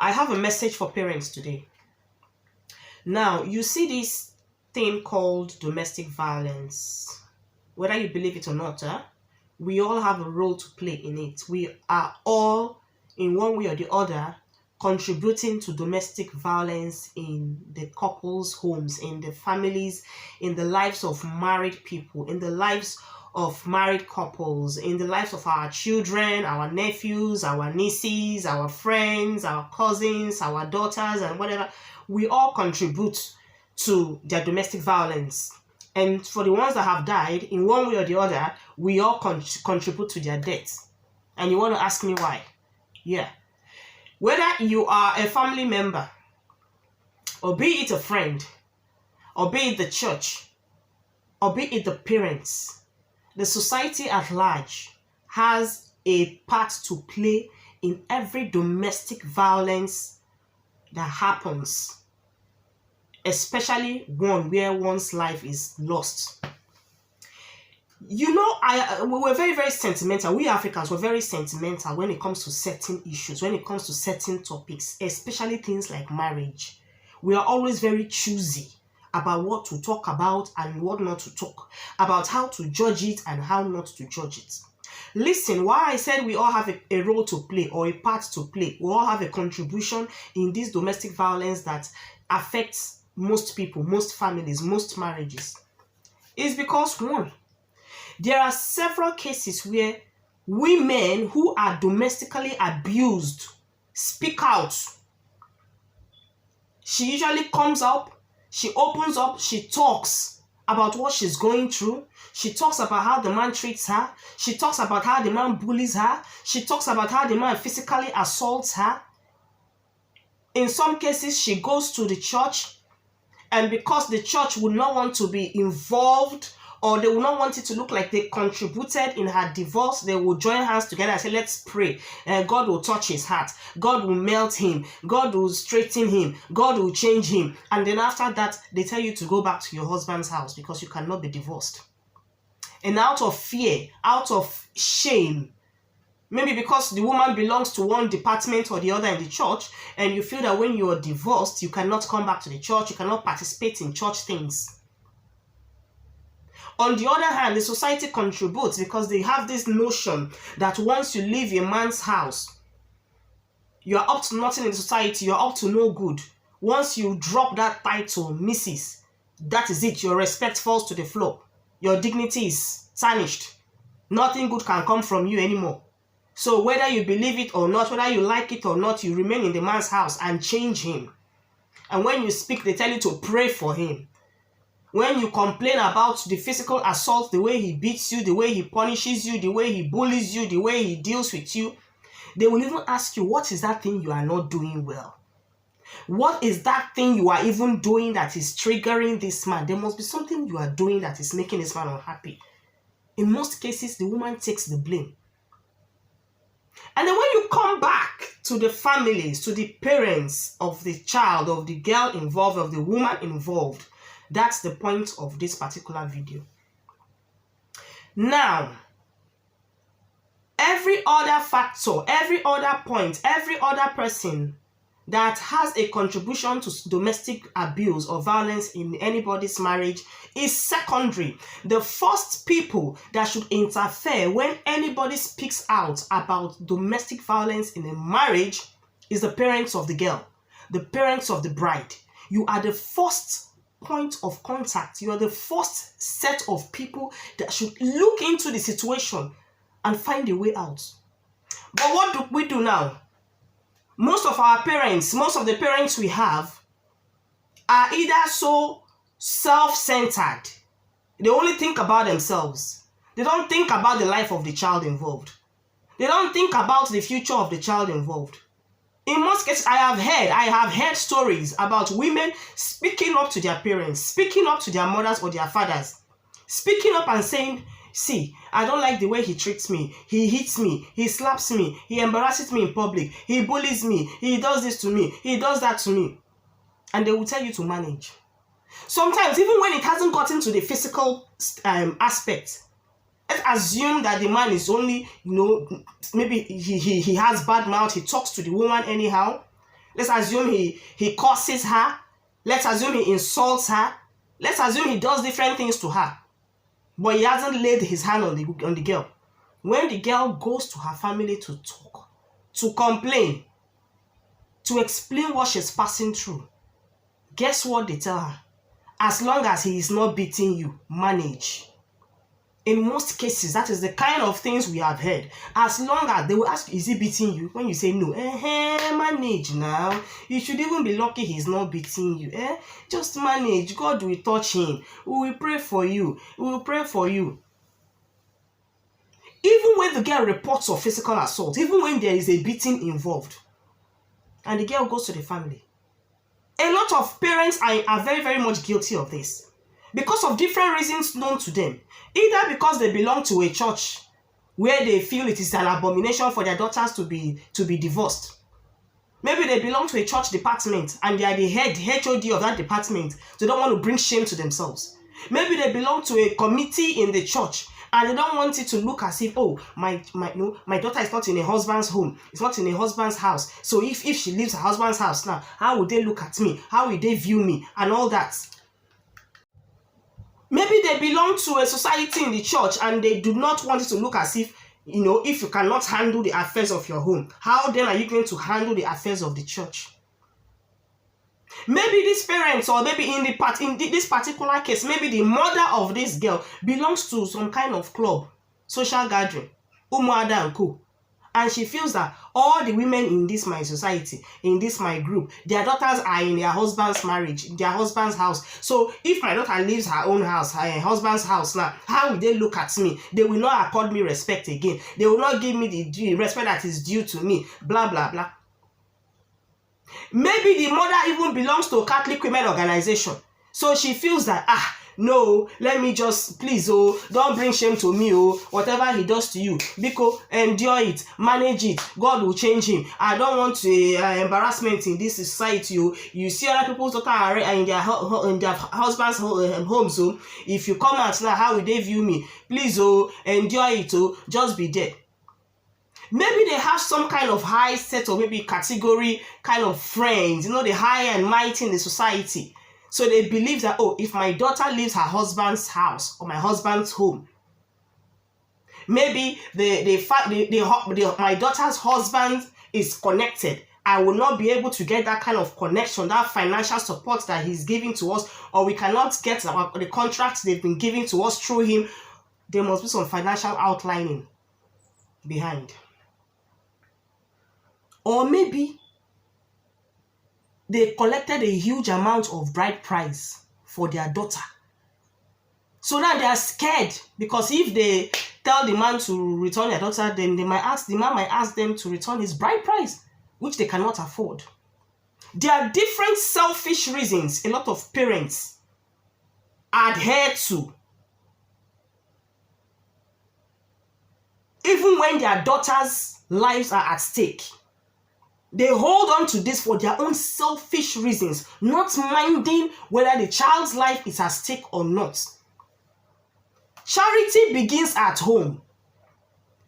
I have a message for parents today. Now, you see this thing called domestic violence. Whether you believe it or not, we all have a role to play in it. We are all, in one way or the other, contributing to domestic violence in the couples' homes, in the families, in the lives of married people, in the lives of married couples, in the lives of our children, our nephews, our nieces, our friends, our cousins, our daughters, and whatever. We all contribute to their domestic violence. And for the ones that have died, in one way or the other, we all contribute to their death. And you want to ask me why? Yeah. Whether you are a family member, or be it a friend, or be it the church, or be it the parents, the society at large has a part to play in every domestic violence that happens, especially one where one's life is lost. You know, we're very, very sentimental. We Africans, we're very sentimental when it comes to certain issues, when it comes to certain topics, especially things like marriage. We are always very choosy about what to talk about and what not to talk, about how to judge it and how not to judge it. Listen, why I said we all have a role to play or a part to play, we all have a contribution in this domestic violence that affects most people, most families, most marriages, is because, one, there are several cases where women who are domestically abused speak out. She usually comes up, she opens up, she talks about what she's going through. She talks about how the man treats her. She talks about how the man bullies her. She talks about how the man physically assaults her. In some cases, she goes to the church, and because the church would not want to be involved, or they will not want it to look like they contributed in her divorce, they will join hands together and say, let's pray. God will touch his heart. God will melt him. God will straighten him. God will change him. And then after that, they tell you to go back to your husband's house because you cannot be divorced. And out of fear, out of shame, maybe because the woman belongs to one department or the other in the church, and you feel that when you are divorced, you cannot come back to the church, you cannot participate in church things. On the other hand, the society contributes because they have this notion that once you leave a man's house, you are up to nothing in society, you are up to no good. Once you drop that title, Mrs., that is it, your respect falls to the floor. Your dignity is tarnished. Nothing good can come from you anymore. So whether you believe it or not, whether you like it or not, you remain in the man's house and change him. And when you speak, they tell you to pray for him. When you complain about the physical assault, the way he beats you, the way he punishes you, the way he bullies you, the way he deals with you, they will even ask you, what is that thing you are not doing well? What is that thing you are even doing that is triggering this man? There must be something you are doing that is making this man unhappy. In most cases, the woman takes the blame. And then when you come back to the families, to the parents of the child, of the girl involved, of the woman involved, that's the point of this particular video. Now, every other factor, every other point, every other person that has a contribution to domestic abuse or violence in anybody's marriage is secondary. The first people that should interfere when anybody speaks out about domestic violence in a marriage is the parents of the girl, the parents of the bride. You are the first point of contact. You are the first set of people that should look into the situation and find a way out. But what do we do now? Most of our parents, most of the parents we have are either so self-centered. They only think about themselves. They don't think about the life of the child involved. They don't think about the future of the child involved. In most cases, I have heard stories about women speaking up to their parents, speaking up to their mothers or their fathers, speaking up and saying, see, I don't like the way he treats me. He hits me. He slaps me. He embarrasses me in public. He bullies me. He does this to me. He does that to me. And they will tell you to manage. Sometimes, even when it hasn't gotten to the physical aspect, let's assume that the man is only, maybe he has bad mouth, he talks to the woman anyhow. Let's assume he curses her. Let's assume he insults her. Let's assume he does different things to her. But he hasn't laid his hand on the girl. When the girl goes to her family to talk, to complain, to explain what she's passing through, guess what they tell her? As long as he is not beating you, manage. In most cases, that is the kind of things we have heard. As long as they will ask, is he beating you? When you say no, manage now. You should even be lucky he's not beating you. Just manage. God will touch him. We will pray for you. We will pray for you. Even when the girl reports of physical assault, even when there is a beating involved, and the girl goes to the family, a lot of parents are very, very much guilty of this because of different reasons known to them. Either because they belong to a church where they feel it is an abomination for their daughters to be divorced. Maybe they belong to a church department and they are the head HOD of that department. They don't want to bring shame to themselves. Maybe they belong to a committee in the church and they don't want it to look as if, oh, my daughter is not in a husband's home. It's not in a husband's house. So if she leaves her husband's house now, how would they look at me? How will they view me? And all that. Maybe they belong to a society in the church and they do not want it to look as if, if you cannot handle the affairs of your home, how then are you going to handle the affairs of the church? Maybe these parents, or maybe in this particular case, maybe the mother of this girl belongs to some kind of club, social gathering, Umuada and co. And she feels that all the women in this my society, in this my group, their daughters are in their husband's marriage, their husband's house. So if my daughter leaves her own house, her husband's house now, how will they look at me? They will not accord me respect again. They will not give me the respect that is due to me. Blah, blah, blah. Maybe the mother even belongs to a Catholic women organization. So she feels that, no, let me just, please, don't bring shame to me, whatever he does to you, because endure it, manage it, God will change him. I don't want embarrassment in this society. You see other people's daughter are in their husband's homes, so if you come out now, how will they view me? Please, endure it, just be there. Maybe they have some kind of high set or maybe category kind of friends, the high and mighty in the society. So they believe that, if my daughter leaves her husband's house or my husband's home, maybe my daughter's husband is connected. I will not be able to get that kind of connection, that financial support that he's giving to us, or we cannot get the contracts they've been giving to us through him. There must be some financial outlining behind. Or maybe they collected a huge amount of bride price for their daughter. So now they are scared, because if they tell the man to return their daughter, then the man might ask them to return his bride price, which they cannot afford. There are different selfish reasons a lot of parents adhere to, even when their daughters' lives are at stake. They hold on to this for their own selfish reasons, not minding whether the child's life is at stake or not. Charity begins at home.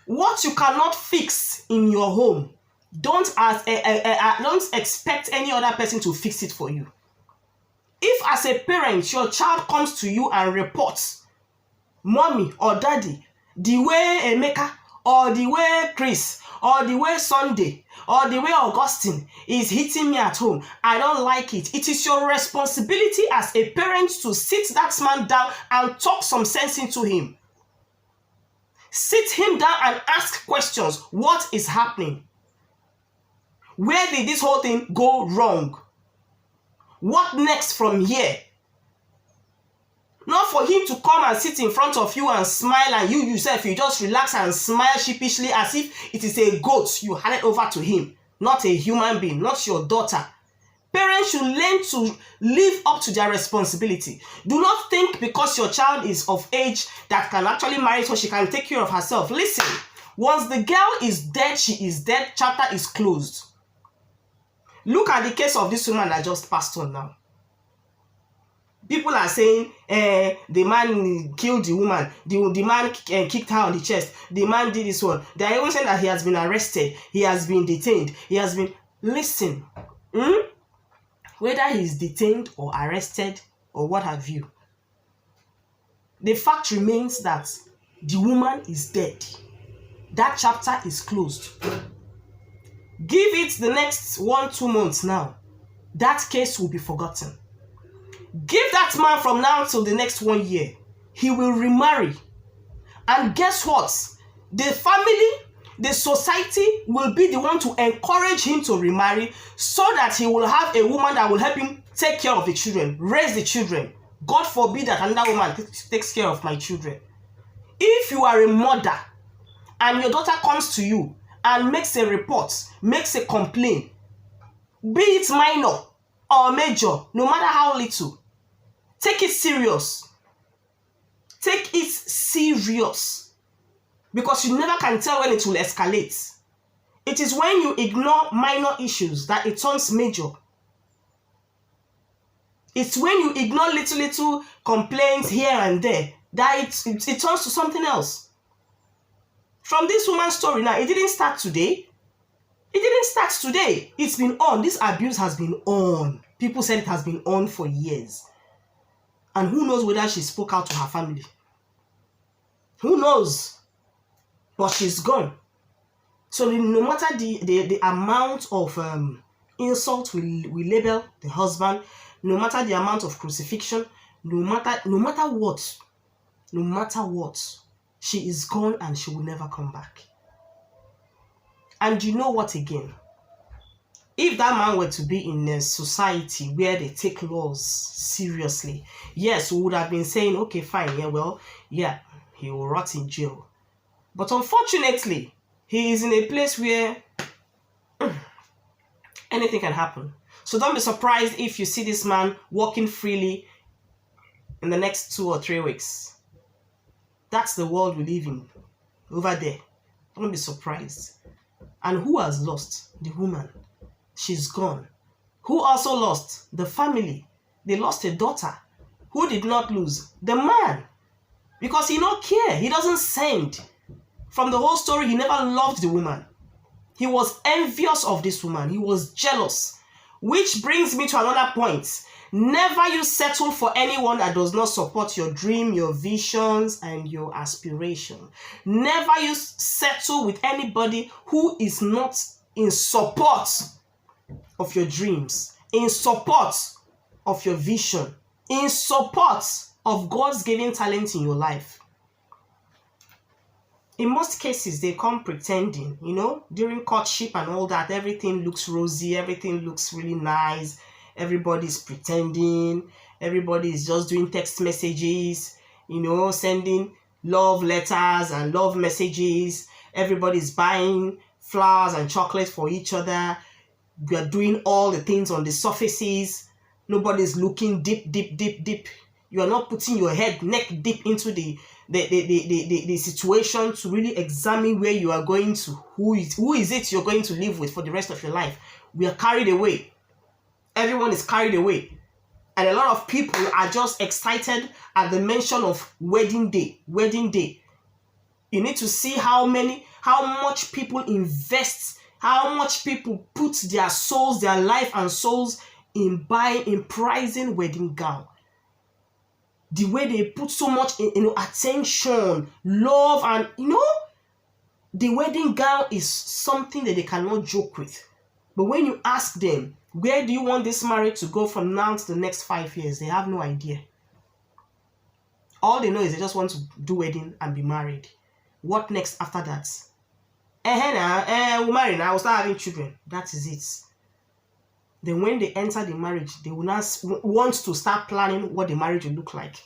What you cannot fix in your home, don't expect any other person to fix it for you. If as a parent, your child comes to you and reports, mommy or daddy, the way Emeka or the way Chris or the way Sunday or the way Augustine is hitting me at home, I don't like it. It is your responsibility as a parent to sit that man down and talk some sense into him. Sit him down and ask questions. What is happening? Where did this whole thing go wrong? What next from here? Not for him to come and sit in front of you and smile, and you yourself, you just relax and smile sheepishly as if it is a goat you handed over to him, not a human being, not your daughter. Parents should learn to live up to their responsibility. Do not think because your child is of age that can actually marry so she can take care of herself. Listen, once the girl is dead, she is dead. Chapter is closed. Look at the case of this woman that just passed on now. People are saying the man killed the woman, the man kicked her on the chest, the man did this one. They are even saying that he has been arrested, he has been detained, he has been... Listen, Whether he's detained or arrested or what have you, the fact remains that the woman is dead. That chapter is closed. Give it the next 1-2 months now. That case will be forgotten. Give that man from now till the next 1 year. He will remarry. And guess what? The family, the society will be the one to encourage him to remarry so that he will have a woman that will help him take care of the children, raise the children. God forbid that another woman takes care of my children. If you are a mother and your daughter comes to you and makes a report, makes a complaint, be it minor or major, no matter how little, take it serious. Take it serious. Because you never can tell when it will escalate. It is when you ignore minor issues that it turns major. It's when you ignore little complaints here and there that it turns to something else. From this woman's story now, it didn't start today. It didn't start today. It's been on. This abuse has been on. People said it has been on for years. And who knows whether she spoke out to her family. Who knows? But she's gone. So no matter the amount of insult we label the husband, no matter the amount of crucifixion, no matter what, she is gone and she will never come back. And you know what again? If that man were to be in a society where they take laws seriously, yes, we would have been saying, okay, fine, yeah, he will rot in jail. But unfortunately, he is in a place where anything can happen. So don't be surprised if you see this man walking freely in the next 2 or 3 weeks. That's the world we live in over there. Don't be surprised. And who has lost? The woman. She's gone. Who also lost? The family. They lost a daughter. Who did not lose? The man. Because he don't care. He doesn't send. From the whole story, he never loved the woman. He was envious of this woman. He was jealous. Which brings me to another point. Never you settle for anyone that does not support your dream, your visions, and your aspiration. Never you settle with anybody who is not in support of your dreams, in support of your vision, in support of God's given talent in your life. In most cases, they come pretending, during courtship and all that, everything looks rosy, everything looks really nice, everybody's pretending, everybody is just doing text messages, sending love letters and love messages, everybody's buying flowers and chocolates for each other, we are doing all the things on the surfaces, nobody's looking deep. You are not putting your neck deep into the situation to really examine where you are going to, who is it you're going to live with for the rest of your life. We are carried away. Everyone is carried away. And a lot of people are just excited at the mention of wedding day. You need to see how much people invest, how much people put their souls, their life and souls in prizing wedding gown. The way they put so much attention, love, and the wedding gown is something that they cannot joke with. But when you ask them, where do you want this marriage to go from now to the next 5 years? They have no idea. All they know is they just want to do wedding and be married. What next after that? We'll marry now, we'll start having children. That is it. Then when they enter the marriage, they will not want to start planning what the marriage will look like.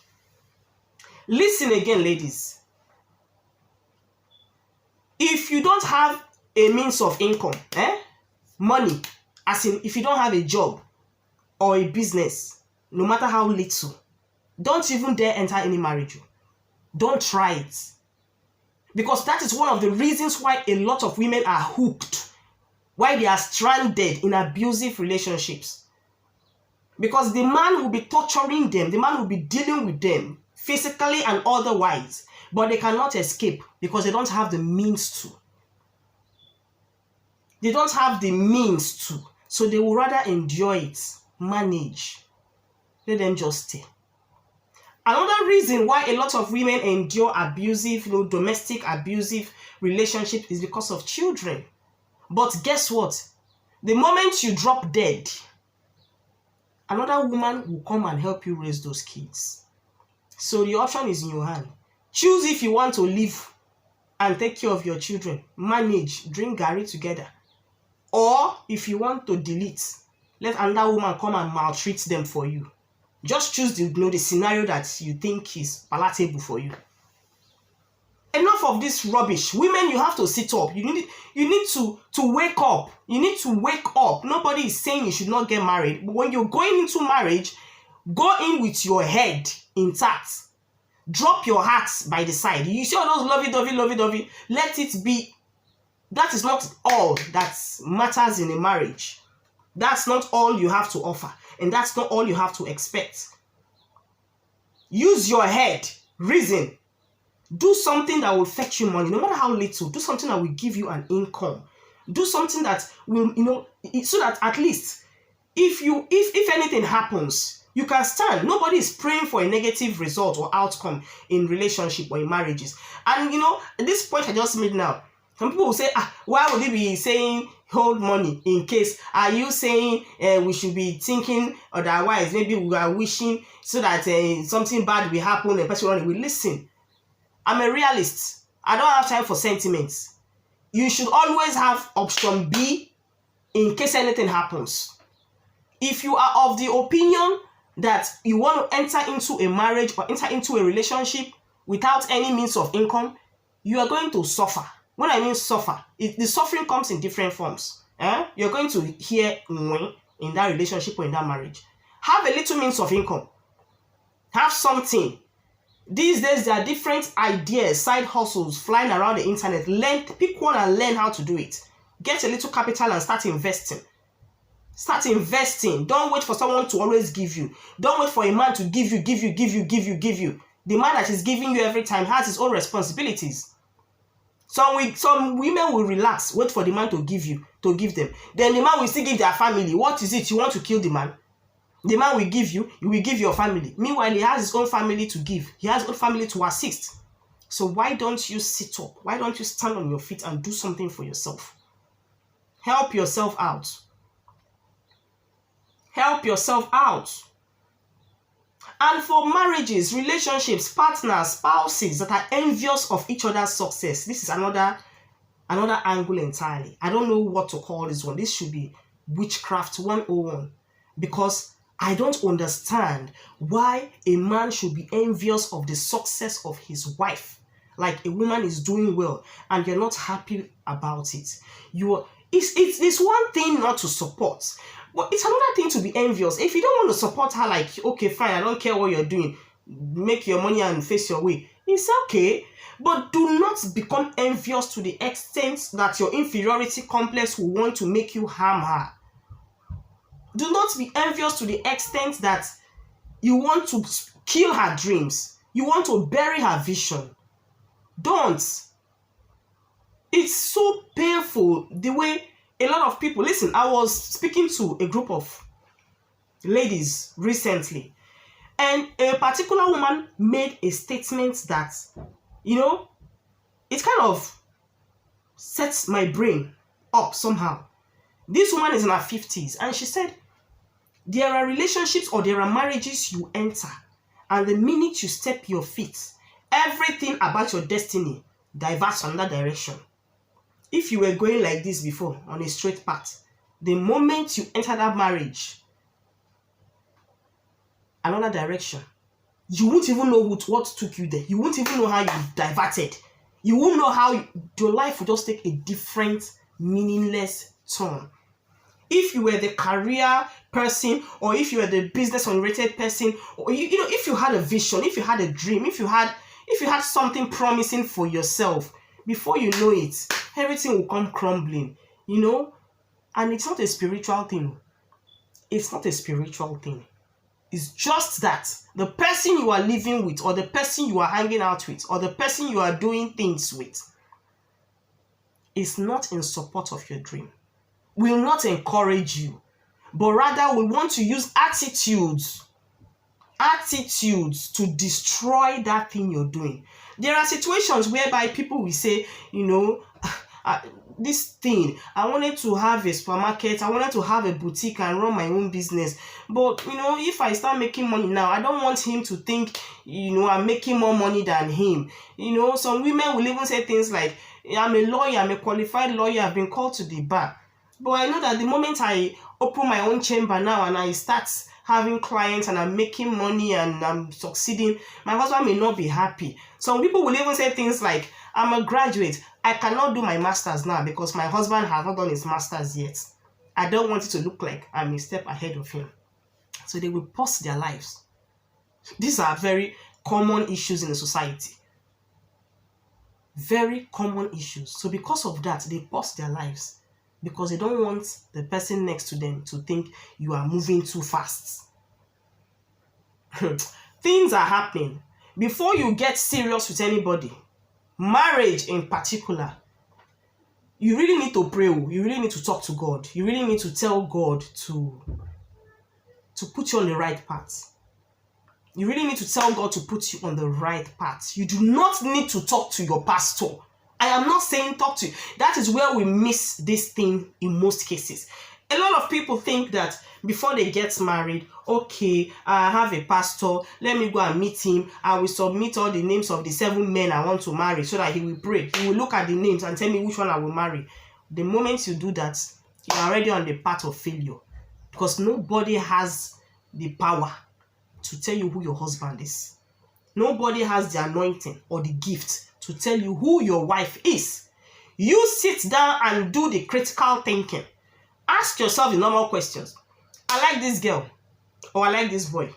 Listen again, ladies. If you don't have a means of income, money, as in if you don't have a job or a business, no matter how little, don't even dare enter any marriage. Don't try it. Because that is one of the reasons why a lot of women are hooked, why they are stranded in abusive relationships. Because the man will be torturing them, the man will be dealing with them physically and otherwise, but they cannot escape because they don't have the means to. They don't have the means to. So they will rather endure it, manage. Let them just stay. Another reason why a lot of women endure abusive, domestic abusive relationship is because of children. But guess what? The moment you drop dead, another woman will come and help you raise those kids. So the option is in your hand. Choose if you want to live and take care of your children, manage, drink garri together. Or if you want to delete, let another woman come and maltreat them for you. Just choose the scenario that you think is palatable for you. Enough of this rubbish. Women, you have to sit up. You need to wake up. You need to wake up. Nobody is saying you should not get married. But when you're going into marriage, go in with your head intact. Drop your heart by the side. You see all those lovey-dovey. Let it be. That is not all that matters in a marriage. That's not all you have to offer. And that's not all you have to expect. Use your head. Reason. Do something that will fetch you money, no matter how little. Do something that will give you an income. Do something that will, so that at least if anything happens, you can stand. Nobody is praying for a negative result or outcome in relationship or in marriages. And at this point I just made now, some people will say, why would they be saying hold money in case? Are you saying we should be thinking otherwise? Maybe we are wishing so that something bad will happen and the person will listen. I'm a realist. I don't have time for sentiments. You should always have option B in case anything happens. If you are of the opinion that you want to enter into a marriage or enter into a relationship without any means of income, you are going to suffer. When I mean suffer, the suffering comes in different forms. You're going to hear in that relationship or in that marriage. Have a little means of income. Have something. These days, there are different ideas, side hustles flying around the internet. Pick one and learn how to do it. Get a little capital and start investing. Start investing. Don't wait for someone to always give you. Don't wait for a man to give you. The man that is giving you every time has his own responsibilities. Some women will relax, wait for the man to give them. Then the man will still give their family. What is it? You want to kill the man? The man will give you, will give your family. Meanwhile, he has his own family to give. He has his own family to assist. So why don't you sit up? Why don't you stand on your feet and do something for yourself? Help yourself out. Help yourself out. And for marriages, relationships, partners, spouses that are envious of each other's success, this is another angle entirely. I don't know what to call this one. This should be Witchcraft 101. Because I don't understand why a man should be envious of the success of his wife. Like a woman is doing well and you're not happy about it. It's one thing not to support, but it's another thing to be envious. If you don't want to support her, like, okay, fine, I don't care what you're doing, make your money and face your way, it's okay. But do not become envious to the extent that your inferiority complex will want to make you harm her. Do not be envious to the extent that you want to kill her dreams. You want to bury her vision. Don't. It's so painful the way a lot of people... Listen, I was speaking to a group of ladies recently, and a particular woman made a statement that, it kind of sets my brain up somehow. This woman is in her 50s, and she said, there are relationships or there are marriages you enter, and the minute you step your feet, everything about your destiny diverts in that direction. If you were going like this before, on a straight path, the moment you enter that marriage, another direction, you won't even know what took you there. You won't even know how you diverted. You won't know how your life will just take a different, meaningless turn. If you were the career person, or if you were the business-oriented person, or if you had a vision, if you had a dream, if you had something promising for yourself, before you know it, everything will come crumbling, And it's not a spiritual thing. It's not a spiritual thing. It's just that the person you are living with, or the person you are hanging out with, or the person you are doing things with is not in support of your dream, will not encourage you, but rather we want to use attitudes to destroy that thing you're doing. There are situations whereby people will say, this thing, I wanted to have a supermarket, I wanted to have a boutique and run my own business. But, if I start making money now, I don't want him to think, I'm making more money than him. Some women will even say things like, I'm a lawyer, I'm a qualified lawyer, I've been called to the bar. But I know that the moment I open my own chamber now and I start having clients and I'm making money and I'm succeeding, my husband may not be happy. Some people will even say things like, I'm a graduate, I cannot do my master's now because my husband has not done his master's yet. I don't want it to look like I'm a step ahead of him. So they will pause their lives. These are very common issues in the society. Very common issues. So because of that, they pause their lives because they don't want the person next to them to think you are moving too fast. Things are happening. Before you get serious with anybody, marriage in particular, you really need to pray. You really need to talk to God. You really need to tell God to put you on the right path. You really need to tell God to put you on the right path. You do not need to talk to your pastor. I am not saying talk to you. That is where we miss this thing in most cases. A lot of people think that before they get married, okay, I have a pastor, let me go and meet him. I will submit all the names of the 7 men I want to marry so that he will pray. He will look at the names and tell me which one I will marry. The moment you do that, you are already on the path of failure because nobody has the power to tell you who your husband is. Nobody has the anointing or the gift to tell you who your wife is. You sit down and do the critical thinking. Ask yourself the normal questions. I like this girl or I like this boy.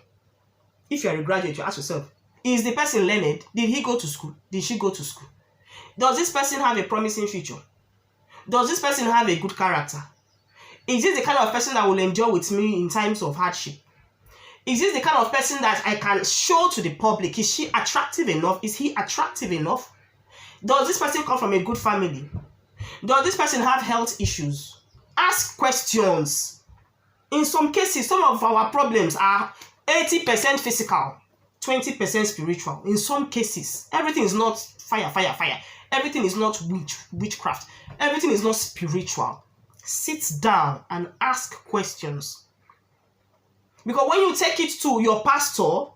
If you are a graduate, you ask yourself, is the person learned? Did he go to school? Did she go to school? Does this person have a promising future? Does this person have a good character? Is this the kind of person that will endure with me in times of hardship? Is this the kind of person that I can show to the public? Is she attractive enough? Is he attractive enough? Does this person come from a good family? Does this person have health issues? Ask questions. In some cases, some of our problems are 80% physical, 20% spiritual. In some cases, everything is not fire. Everything is not witchcraft. Everything is not spiritual. Sit down and ask questions. Because when you take it to your pastor,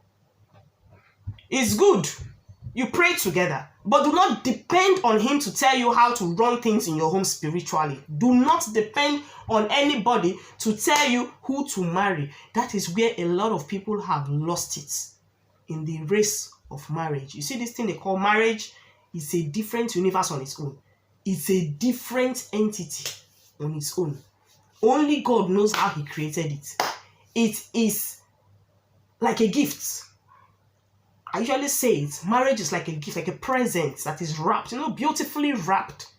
it's good. You pray together. But do not depend on him to tell you how to run things in your home spiritually. Do not depend on anybody to tell you who to marry. That is where a lot of people have lost it in the race of marriage. You see this thing they call marriage is a different universe on its own. It's a different entity on its own. Only God knows how he created it. It is like a gift. I usually say it, marriage is like a gift, like a present that is wrapped, beautifully wrapped.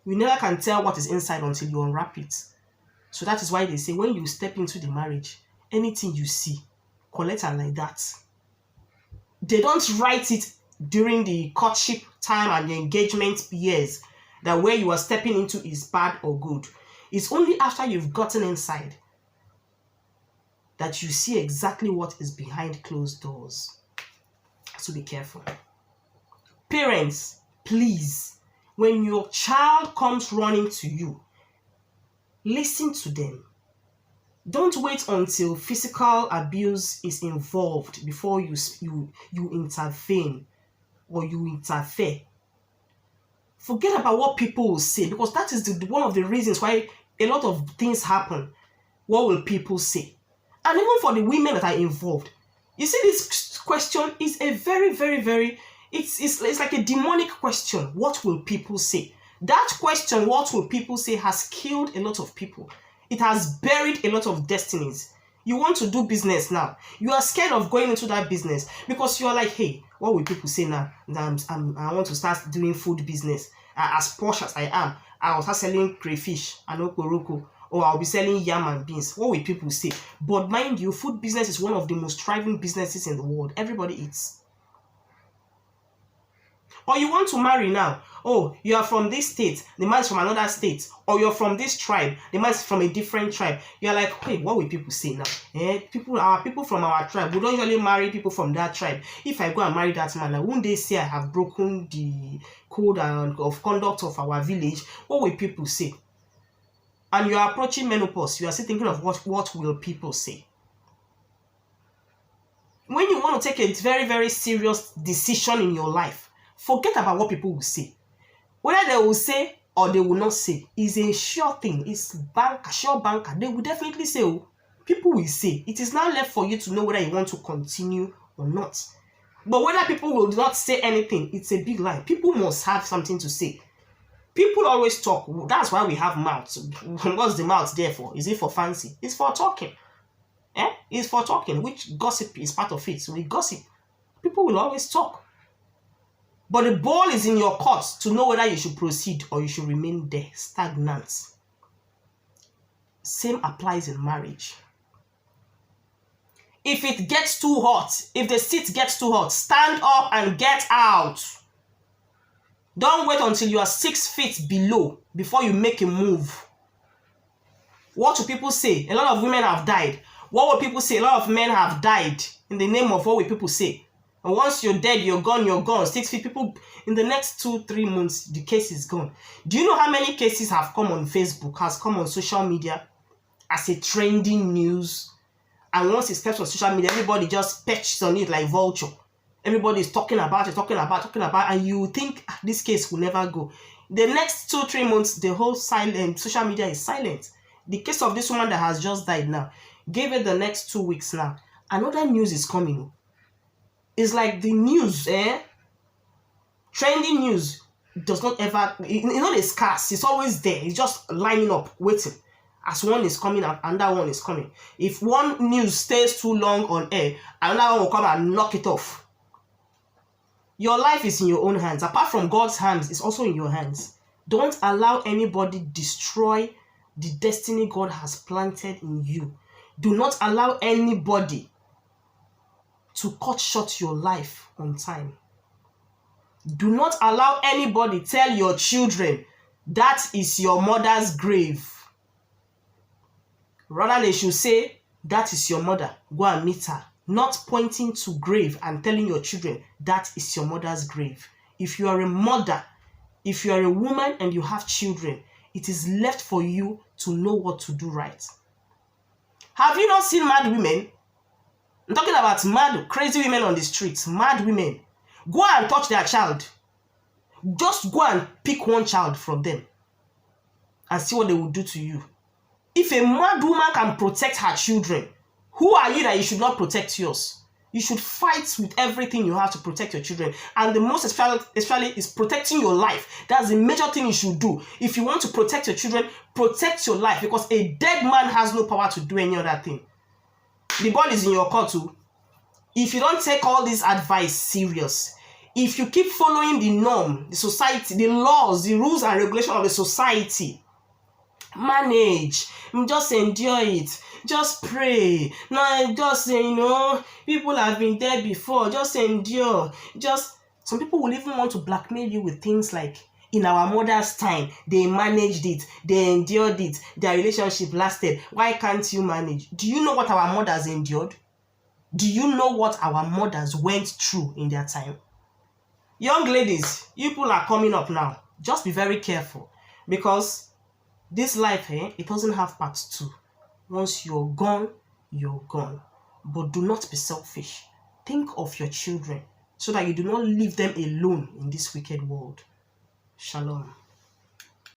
You never can tell what is inside until you unwrap it. So that is why they say when you step into the marriage, anything you see, collect it like that. They don't write it during the courtship time and the engagement years that where you are stepping into is bad or good. It's only after you've gotten inside that you see exactly what is behind closed doors. So be careful. Parents, please, when your child comes running to you, listen to them. Don't wait until physical abuse is involved before you intervene or you interfere. Forget about what people will say, because that is one of the reasons why a lot of things happen. What will people say? And even for the women that are involved, you see, this question is a very, very, very, it's like a demonic question. What will people say? That question, what will people say, has killed a lot of people. It has buried a lot of destinies. You want to do business now. You are scared of going into that business because you're like, hey, what will people say now? I want to start doing food business. As posh as I am, I will start selling crayfish and okoroko. Or I'll be selling yam and beans. What will people say? But mind you, food business is one of the most thriving businesses in the world. Everybody eats. Or you want to marry now. Oh, you are from this state, the man is from another state. Or you're from this tribe, the man is from a different tribe. You're like, hey, what will people say now? People from our tribe, we don't usually marry people from that tribe. If I go and marry that man, won't they say I have broken the code of conduct of our village? What will people say? And you are approaching menopause, you are still thinking of what will people say? When you want to take a very, very serious decision in your life, forget about what people will say. Whether they will say or they will not say is a sure thing. It's sure banker. They will definitely say, oh, people will say. It is now left for you to know whether you want to continue or not. But whether people will not say anything, it's a big lie. People must have something to say. People always talk. That's why we have mouths. What's the mouth there for? Is it for fancy? It's for talking. It's for talking, which gossip is part of it. So we gossip. People will always talk. But the ball is in your court to know whether you should proceed or you should remain there, stagnant. Same applies in marriage. If it gets too hot, if the seat gets too hot, stand up and get out. Don't wait until you are 6 feet below before you make a move. What do people say? A lot of women have died. What will people say? A lot of men have died in the name of what will people say? And once you're dead, you're gone, you're gone. 6 feet, people, in the next 2-3 months, the case is gone. Do you know how many cases have come on Facebook, has come on social media as a trending news? And once it steps on social media, everybody just perches on it like vulture. Everybody is talking about it, and you think this case will never go. The next 2-3 months, the whole social media is silent. The case of this woman that has just died now, give it the next 2 weeks now, another news is coming. It's like the news, trending news does not ever, it's not a scarce, it's always there. It's just lining up, waiting. As one is coming out, another one is coming. If one news stays too long on air, another one will come and knock it off. Your life is in your own hands. Apart from God's hands, it's also in your hands. Don't allow anybody destroy the destiny God has planted in you. Do not allow anybody to cut short your life on time. Do not allow anybody tell your children that is your mother's grave. Rather, they should say, that is your mother, go and meet her. Not pointing to grave and telling your children, that is your mother's grave. If you are a mother, if you are a woman and you have children, it is left for you to know what to do right. Have you not seen mad women? I'm talking about mad, crazy women on the streets, mad women. Go and touch their child. Just go and pick one child from them and see what they will do to you. If a mad woman can protect her children, who are you that you should not protect yours? You should fight with everything you have to protect your children. And the most especially is protecting your life. That's the major thing you should do. If you want to protect your children, protect your life, because a dead man has no power to do any other thing. The ball is in your court too. If you don't take all this advice serious, if you keep following the norm, the society, the laws, the rules and regulations of the society, manage, just endure it, just pray. No, just people have been there before, just endure. Some people will even want to blackmail you with things like, in our mother's time, they managed it, they endured it, their relationship lasted. Why can't you manage? Do you know what our mothers endured? Do you know what our mothers went through in their time? Young ladies, you people are coming up now. Just be very careful, because this life, it doesn't have part 2. Once you're gone, you're gone. But do not be selfish. Think of your children so that you do not leave them alone in this wicked world. Shalom.